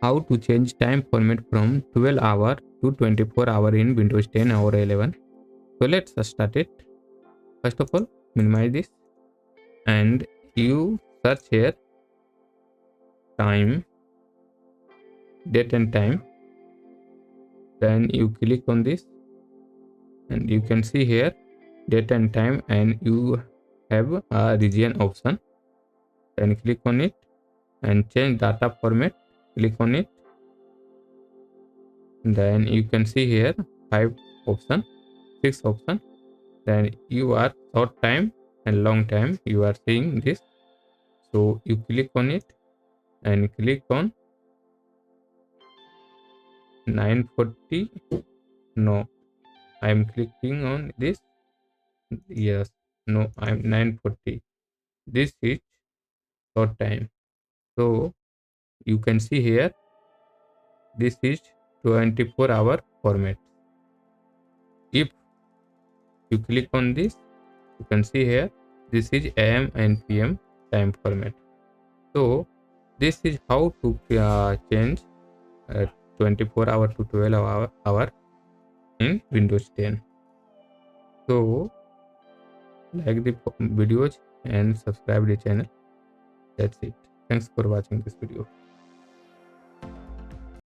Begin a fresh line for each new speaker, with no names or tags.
how to change time format from 12-hour to 24-hour in Windows 10 or 11. So let's start it. First of all, minimize this and you search here time, date and time. Then you click on this and you can see here date and time, and you have a region option. Then click on it and change data format. Click on it. Then you can see here 5 option, 6 option. Then you are short time and long time, you are seeing this. So you click on it and click on 940. No, I am clicking on this. Yes, no, I'm 940. This is short time. So you can see here this is 24-hour format. If you click on this, you can see here this is AM and PM time format. So this is how to change 24-hour to 12-hour in Windows 10. So like the videos and subscribe the channel. That's it. Thanks for watching this video.